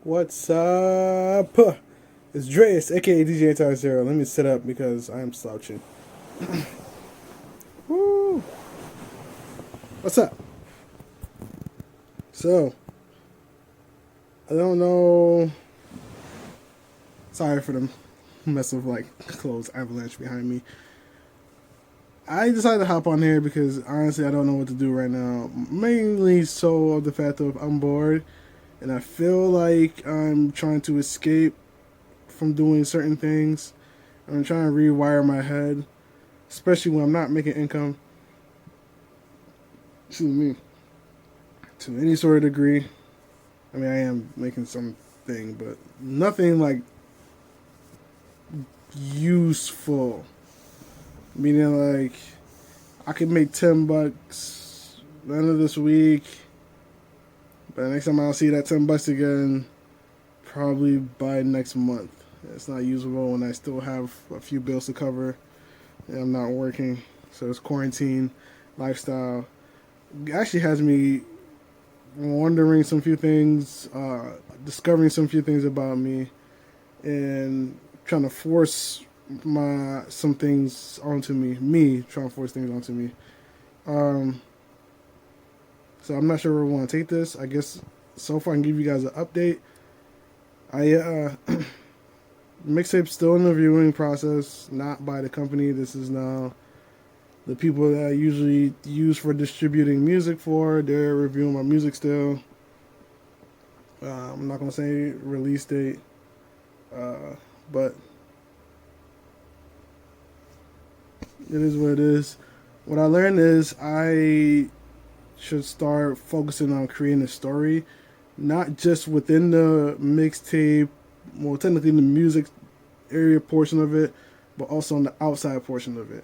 What's up? It's Dreas, aka DJ Anti Zero. Let me sit up because I'm slouching. Woo! What's up? So, I don't know. Sorry for the mess of like clothes avalanche behind me. I decided to hop on here because honestly, I don't know what to do right now. Mainly so of the fact that I'm bored and I feel like I'm trying to escape from doing certain things. I'm trying to rewire my head, especially when I'm not making income. Excuse me. To any sort of degree. I mean, I am making something, but nothing like useful. Meaning, like, I could make $10 the end of this week, but the next time I'll see that $10 again, probably by next month. It's not usable when I still have a few bills to cover and I'm not working. So this quarantine lifestyle actually has me wondering some few things, discovering some few things about me, and trying to force my some things onto me. Me trying to force things onto me. Um, so I'm not sure where we want to take this. I guess so far I can give you guys an update. I mixtape still in the viewing process, not by the company. This is now the people that I usually use for distributing music for. They're reviewing my music still. I'm not gonna say release date, but it is what it is. What I learned is I should start focusing on creating a story, not just within the mixtape, well, technically the music area portion of it, but also on the outside portion of it.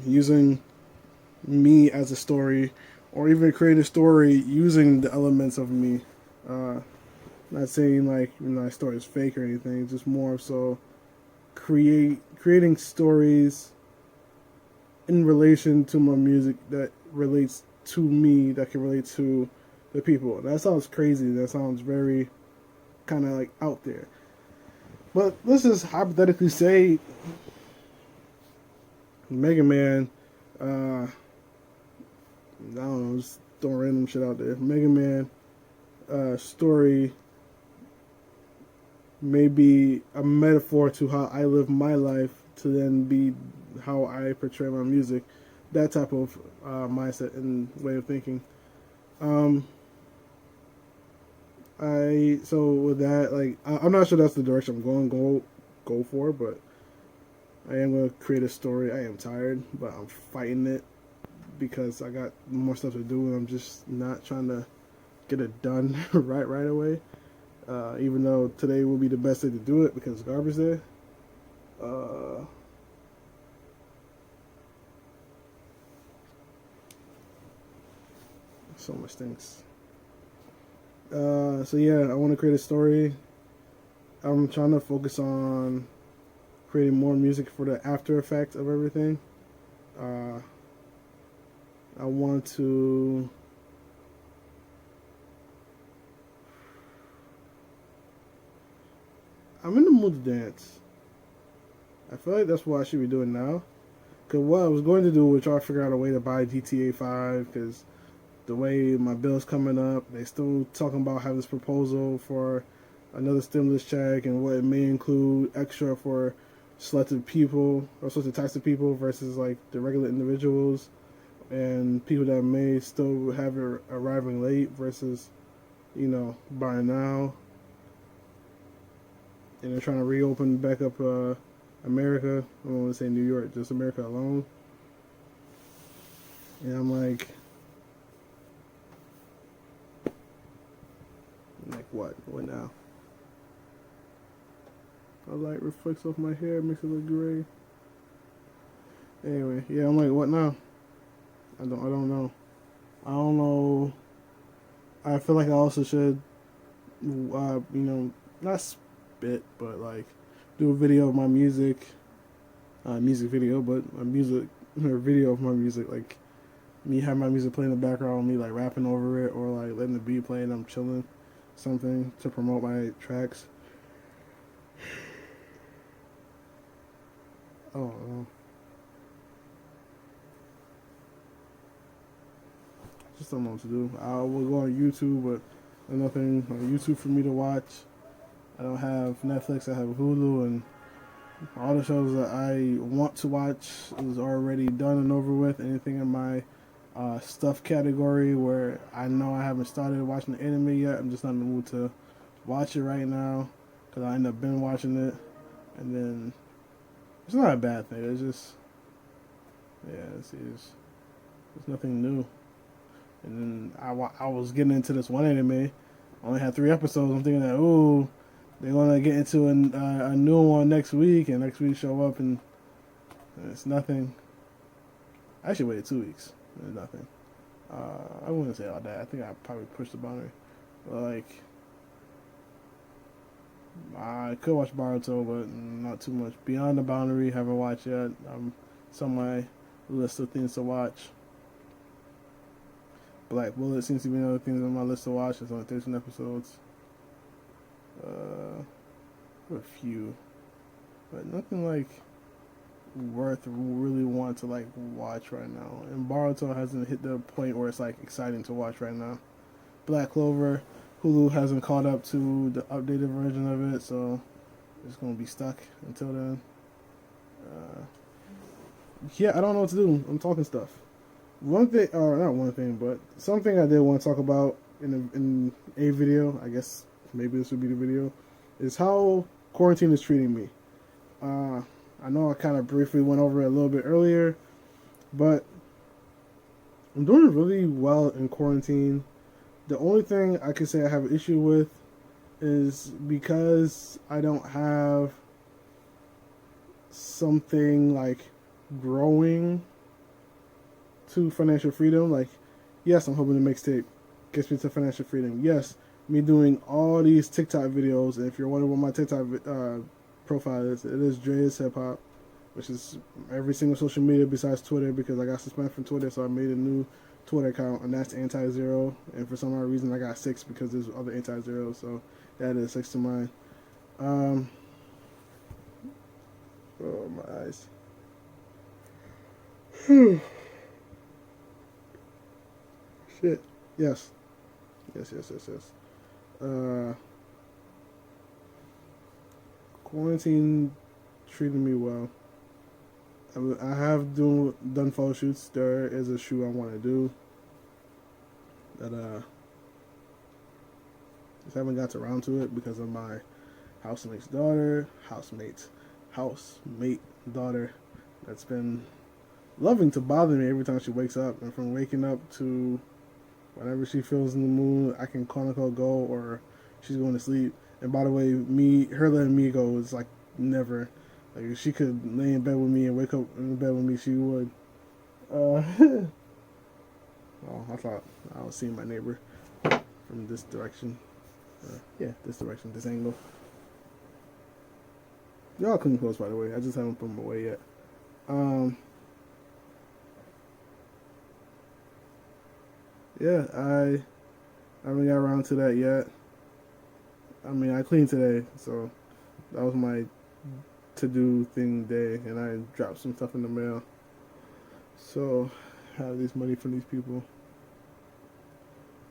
Using me as a story, or even create a story using the elements of me. Uh, Not saying like my story is fake or anything, just more so creating stories in relation to my music that relates to me, that can relate to the people. That sounds crazy. That sounds very kind of like out there. But let's just hypothetically say Mega Man, I don't know, just throwing random shit out there. Mega Man story may be a metaphor to how I live my life to then be how I portray my music. That type of mindset and way of thinking. Um, so with that, like I'm not sure that's the direction I'm going to go for, but I am going to create a story. I am tired, but I'm fighting it because I got more stuff to do, and I'm just not trying to get it done right away. Even though today will be the best day to do it because it's garbage day. Uh, so much things. So yeah, I want to create a story. I'm trying to focus on creating more music for the after effect of everything. Uh, I want to. I'm in the mood to dance. I feel like that's what I should be doing now. Cause what I was going to do was try to figure out a way to buy GTA 5. Cause the way my bill's coming up, they still talking about having this proposal for another stimulus check and what it may include extra for selected people or selected types of people versus like the regular individuals and people that may still have it arriving late versus buying now. And they're trying to reopen back up America. I don't want to say New York, just America alone. And I'm like what? What now? A light reflects off my hair, makes it look gray. Anyway, yeah, I'm like, what now? I don't know. I don't know. I feel like I also should, not spit, but like, do a video of my music, music video, but a music or video of my music, like me have my music playing in the background, me like rapping over it, or like letting the beat play and I'm chilling. something to promote my tracks. Oh, just don't know what to do. I will go on YouTube, but there's nothing on YouTube for me to watch. I don't have Netflix. I have Hulu, and all the shows that I want to watch is already done and over with. Anything in my stuff category where I know I haven't started watching the anime yet, I'm just not in the mood to watch it right now because I end up binge watching it, and then it's not a bad thing. It's just it's nothing new. And then I was getting into this one anime. I only had 3 episodes. I'm thinking that they're gonna get into a new one next week, and next week show up and it's nothing. I actually waited 2 weeks. There's nothing. I wouldn't say all that. I think I probably pushed the boundary. But like, I could watch Boruto, but not too much. Beyond the Boundary, haven't watched yet. It's on my list of things to watch. Black Bullet seems to be another thing on my list to watch. It's only 13 episodes. A few, but nothing like worth really want to like watch right now. And Boruto hasn't hit the point where it's like exciting to watch right now. Black Clover, Hulu hasn't caught up to the updated version of it, so it's gonna be stuck until then. Yeah, I don't know what to do. I'm talking stuff. One thing, or not one thing, but something I did want to talk about in a video. I guess maybe this would be the video. Is how quarantine is treating me. I know I kind of briefly went over it a little bit earlier, but I'm doing really well in quarantine. The only thing I can say I have an issue with is because I don't have something like growing to financial freedom. Like, yes, I'm hoping the mixtape gets me to financial freedom. Yes, me doing all these TikTok videos. And if you're wondering what my TikTok profile is, it is Dre's Hip Hop, which is every single social media besides Twitter because I got suspended from Twitter, so I made a new Twitter account, and that's Anti-Zero. And for some odd reason, I got 6 because there's other Anti-Zeros, so that is 6 to mine. Oh, my eyes. Shit. Yes. Quarantine treated me well. I have done photo shoots. There is a shoot I want to do that just haven't got around to it because of my housemate daughter that's been loving to bother me every time she wakes up, and from waking up to whenever she feels in the mood, I can quote unquote go, or she's going to sleep. And by the way, her letting me go is like never. Like if she could lay in bed with me and wake up in bed with me, she would. Oh, I thought I was seeing my neighbor from this direction. This direction, this angle. Y'all clean clothes, by the way. I just haven't put them away yet. I haven't got around to that yet. I mean, I cleaned today, so that was my to-do thing day, and I dropped some stuff in the mail. So, I have this money from these people.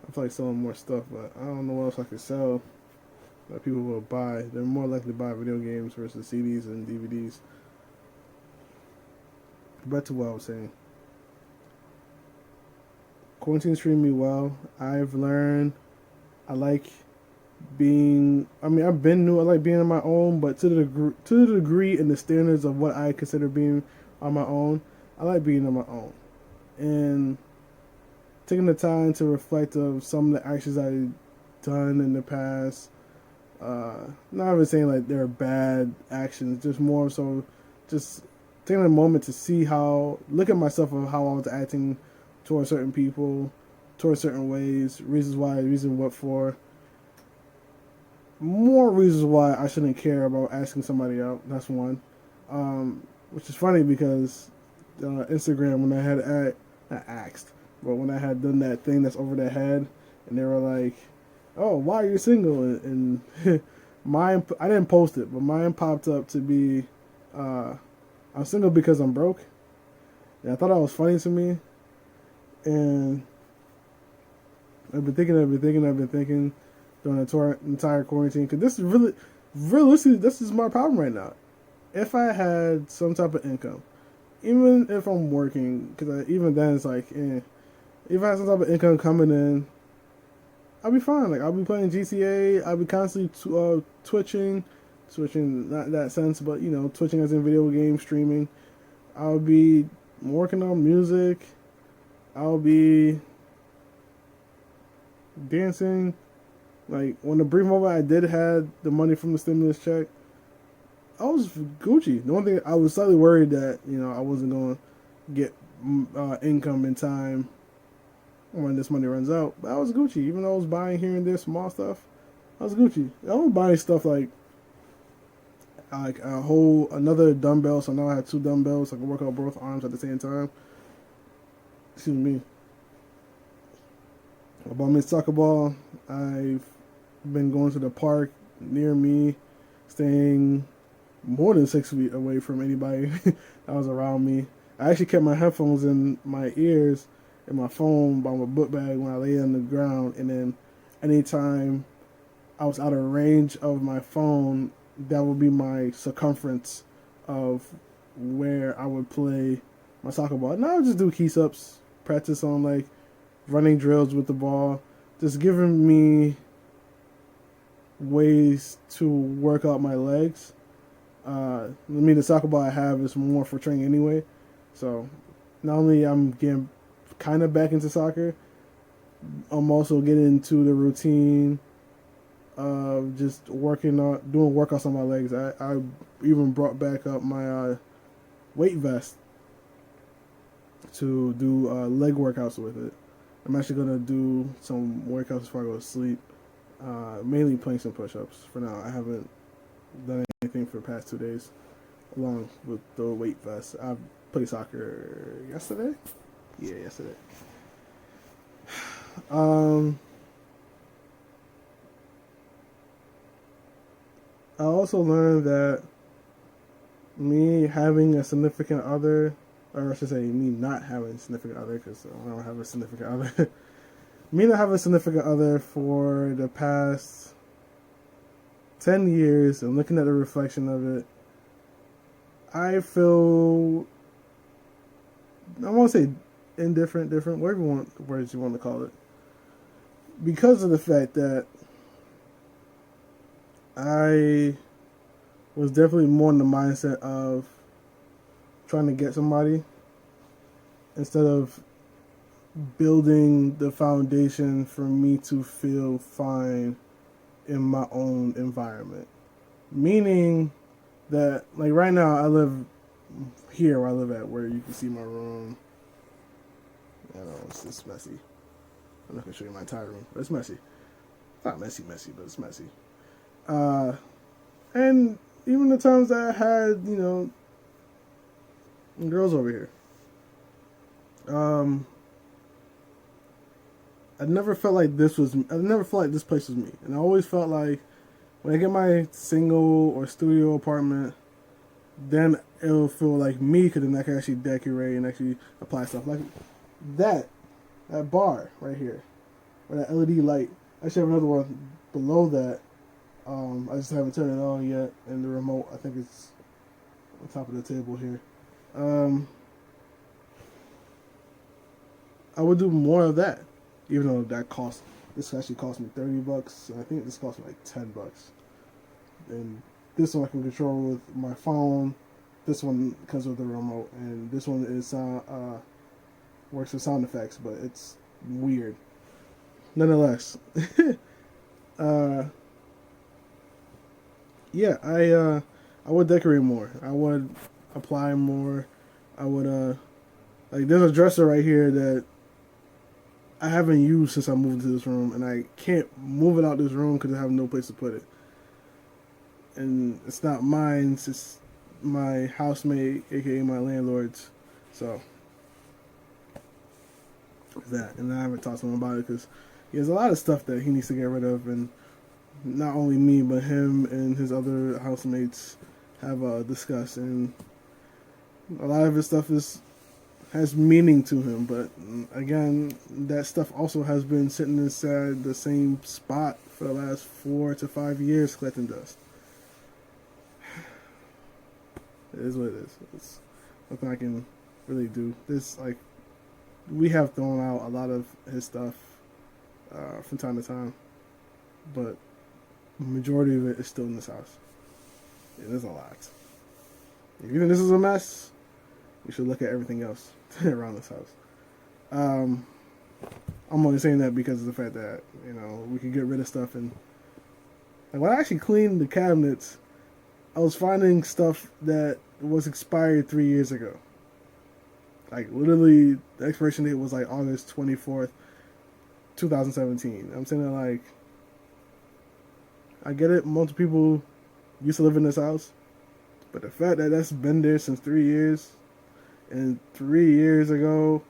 I feel like selling more stuff, but I don't know what else I could sell that people will buy. They're more likely to buy video games versus CDs and DVDs. Back to what I was saying. Quarantine's treating me well. I've learned I like being. I mean, I've been new. I like being on my own, but to the degree and the standards of what I consider being on my own, I like being on my own, and taking the time to reflect of some of the actions I've done in the past. Not even saying like they're bad actions, just more so, just taking a moment to see look at myself of how I was acting towards certain people, towards certain ways, reasons why, reason what for. More reasons why I shouldn't care about asking somebody out. That's one. Which is funny because Instagram, when I had not asked, but when I had done that thing that's over their head, and they were like, oh, why are you single? And mine, I didn't post it, but mine popped up to be, uh, I'm single because I'm broke. And I thought that was funny to me. And I've been thinking during the entire quarantine. Because this is really, realistically, this is my problem right now. If I had some type of income, even if I'm working, because even then it's like, if I have some type of income coming in, I'll be fine. Like I'll be playing GTA. I'll be constantly switching not in that sense, but twitching as in video game streaming. I'll be working on music. I'll be dancing. Like when the brief moment I did had the money from the stimulus check, I was Gucci. The one thing I was slightly worried that I wasn't going to get income in time when this money runs out. But I was Gucci. Even though I was buying here and there small stuff, I was Gucci. I was buying stuff like a whole another dumbbell. So now I have two dumbbells. So I can work out both arms at the same time. Excuse me. I bought me a soccer ball. I've been going to the park near me, staying more than 6 feet away from anybody that was around me. I actually kept my headphones in my ears and my phone by my book bag when I lay on the ground, and then anytime I was out of range of my phone, that would be my circumference of where I would play my soccer ball. And I would just do keys ups, practice on like running drills with the ball, just giving me ways to work out my legs. The soccer ball I have is more for training anyway. So not only I'm getting kind of back into soccer, I'm also getting into the routine of just doing workouts on my legs. I even brought back up my weight vest to do leg workouts with it. I'm actually gonna do some workouts before I go to sleep. Mainly playing some push-ups for now. I haven't done anything for the past 2 days, along with the weight vest. I played soccer yesterday. Yeah, yesterday. I also learned that me having a significant other, or I should say, me not having a significant other, because I don't have a significant other. Me not having a significant other for the past 10 years and looking at the reflection of it, I feel, I won't say indifferent, different, whatever words you want to call it, because of the fact that I was definitely more in the mindset of trying to get somebody instead of building the foundation for me to feel fine in my own environment. Meaning that, like right now, I live here where I live at, where you can see my room. I know it's messy. I'm not gonna show you my entire room, but it's messy. It's not messy, but it's messy. And even the times that I had, girls over here. I never felt like this place was me. And I always felt like when I get my single or studio apartment, then it'll feel like me, because then I can actually decorate and actually apply stuff. Like that bar right here, or that LED light. I actually have another one below that. I just haven't turned it on yet. And the remote, I think it's on top of the table here. I would do more of that, even though this actually cost me $30. I think this cost me like $10. And this one I can control with my phone. This one comes with the remote, and this one is works with sound effects, but it's weird. Nonetheless, yeah, I would decorate more. I would apply more. I would like there's a dresser right here that I haven't used since I moved into this room, and I can't move it out this room because I have no place to put it. And it's not mine; it's my housemate, aka my landlord's. So that, and I haven't talked to him about it because He has a lot of stuff that he needs to get rid of, and not only me, but him and his other housemates have discussed. And a lot of his stuff has meaning to him, but again, that stuff also has been sitting inside the same spot for the last 4 to 5 years collecting dust. It is what it is. It's nothing I can really do. We have thrown out a lot of his stuff from time to time, but the majority of it is still in this house. It is a lot. If you think this is a mess, you should look at everything else around this house. I'm only saying that because of the fact that we could get rid of stuff, and like when I actually cleaned the cabinets, I was finding stuff that was expired 3 years ago. Like literally, the expiration date was like August 24th, 2017. I'm saying that like, I get it. Most people used to live in this house, but the fact that that's been there since 3 years, and 3 years ago,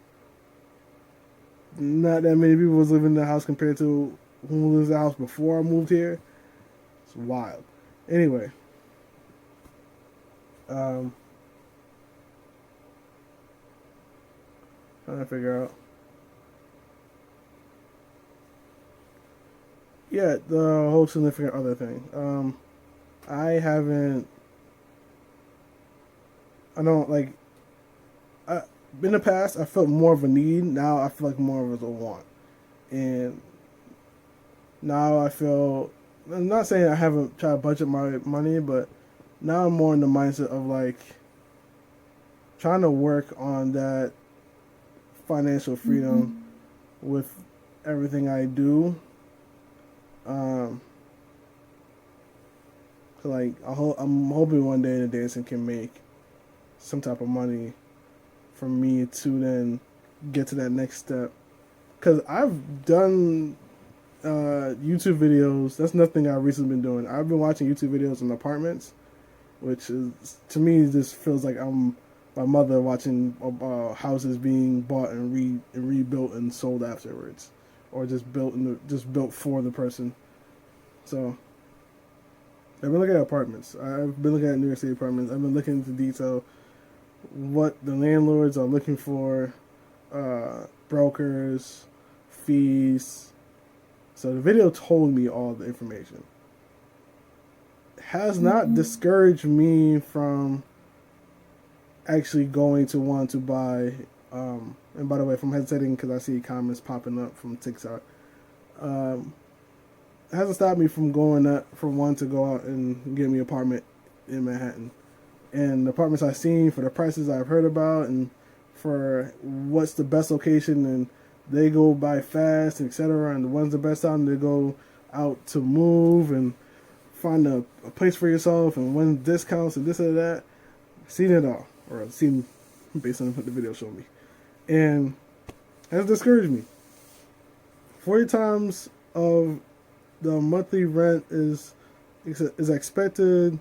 not that many people was living in the house compared to who lived in the house before I moved here. It's wild. Anyway, trying to figure out. Yeah, the whole significant other thing. I haven't. I don't like. In the past, I felt more of a need. Now I feel like more of a want, and now I feel. I'm not saying I haven't tried to budget my money, but now I'm more in the mindset of like trying to work on that financial freedom with everything I do. So like I'm hoping one day the dancing can make some type of money for me to then get to that next step. Cause I've done YouTube videos. That's nothing I've recently been doing. I've been watching YouTube videos in apartments, which is to me just feels like I'm my mother watching houses being bought and rebuilt and sold afterwards, or just built for the person. So I've been looking at apartments. I've been looking at New York City apartments. I've been looking into detail what the landlords are looking for, brokers, fees. So the video told me all the information. Has not discouraged me from actually going to want to buy. And by the way, if I'm hesitating because I see comments popping up from TikTok, it hasn't stopped me from wanting to go out and get me an apartment in Manhattan. And the apartments I've seen for the prices I've heard about and for what's the best location, and they go by fast, etc. And when's the best time to go out to move and find a place for yourself, and when discounts and this and that. Seen it all, or seen based on what the video showed me, and has discouraged me. 40 times of the monthly rent is expected.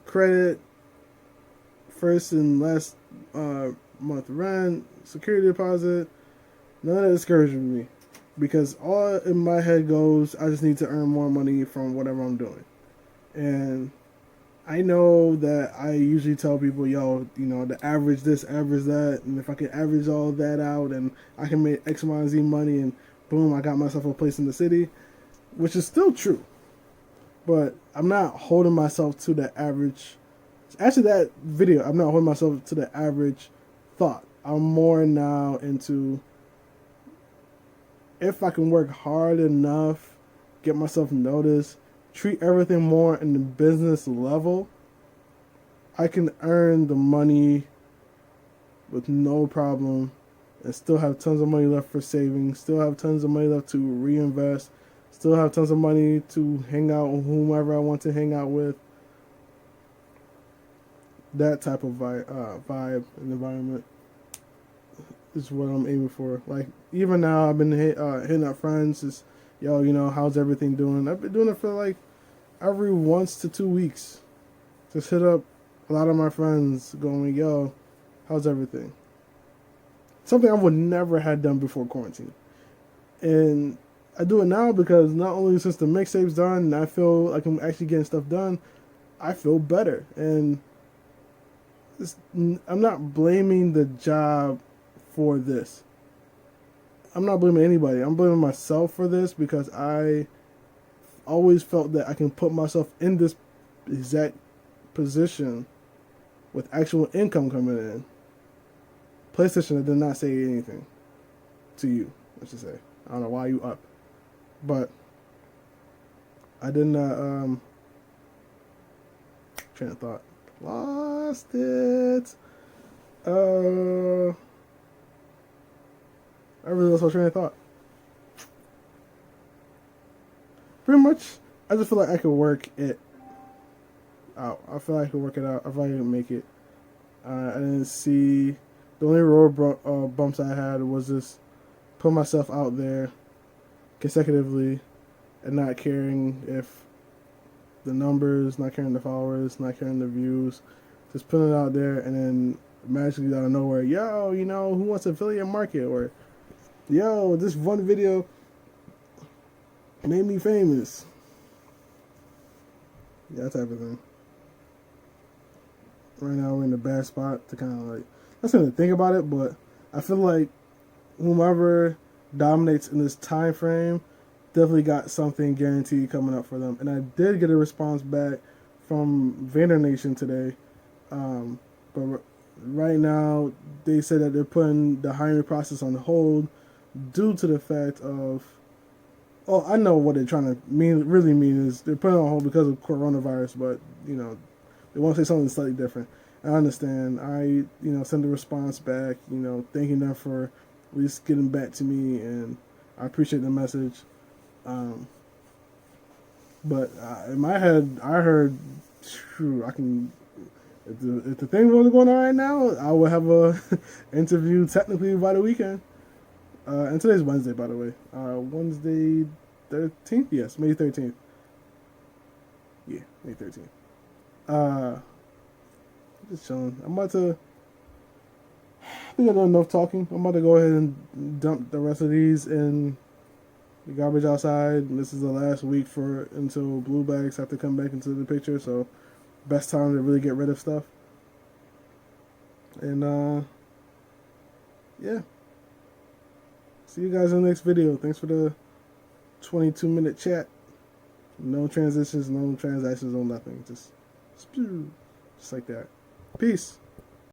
Credit, first and last month rent, security deposit. None of that discourages me, because all in my head goes, I just need to earn more money from whatever I'm doing. And I know that I usually tell people, the average this, average that, and if I can average all that out and I can make X, Y, and Z money, and boom, I got myself a place in the city, which is still true. But I'm not holding myself to the average. Actually, that video, I'm not holding myself to the average thought. I'm more now into, if I can work hard enough, get myself noticed, treat everything more in the business level, I can earn the money with no problem and still have tons of money left for savings, still have tons of money left to reinvest, still have tons of money to hang out with whomever I want to hang out with. That type of vibe and environment is what I'm aiming for. Like, even now, I've been hitting up friends. Just, how's everything doing? I've been doing it for like every 1 to 2 weeks. Just hit up a lot of my friends going, how's everything? Something I would never have done before quarantine. And I do it now because not only since the mixtape's done and I feel like I'm actually getting stuff done, I feel better. And I'm not blaming the job for this. I'm not blaming anybody. I'm blaming myself for this because I always felt that I can put myself in this exact position with actual income coming in. PlayStation did not say anything to you, I should say. I don't know why you up. But I did not train of thought. Lost it. I really lost my train of thought. Pretty much, I just feel like I could work it out. I feel like I could work it out. I feel like I can make it. I didn't see the only road bumps I had was just put myself out there consecutively and not caring if the numbers, not caring the followers, not caring the views, just putting it out there and then magically out of nowhere, yo, you know, who wants affiliate market? Or, yo, this one video made me famous. Yeah, that type of thing. Right now we're in a bad spot to kind of like, not saying to think about it, but I feel like whomever dominates in this time frame definitely got something guaranteed coming up for them. And I did get a response back from Vader Nation today, but right now they said that they're putting the hiring process on hold due to the fact of, oh, I know what they're trying to really mean is they're putting it on hold because of coronavirus, but you know they want to say something slightly different. I understand. I send a response back, thanking them for at least getting back to me, and I appreciate the message. But in my head, I heard, true, I can. If the thing was going on right now, I would have a interview technically by the weekend. And today's Wednesday, by the way. Wednesday 13th? Yes, May 13th. Yeah, May 13th. Just chilling. I'm about to. I think I've done enough talking. I'm about to go ahead and dump the rest of these in the garbage outside. And this is the last week until blue bags have to come back into the picture. So, best time to really get rid of stuff. And yeah. See you guys in the next video. Thanks for the 22-minute chat. No transitions, no transactions, no nothing. Just like that. Peace.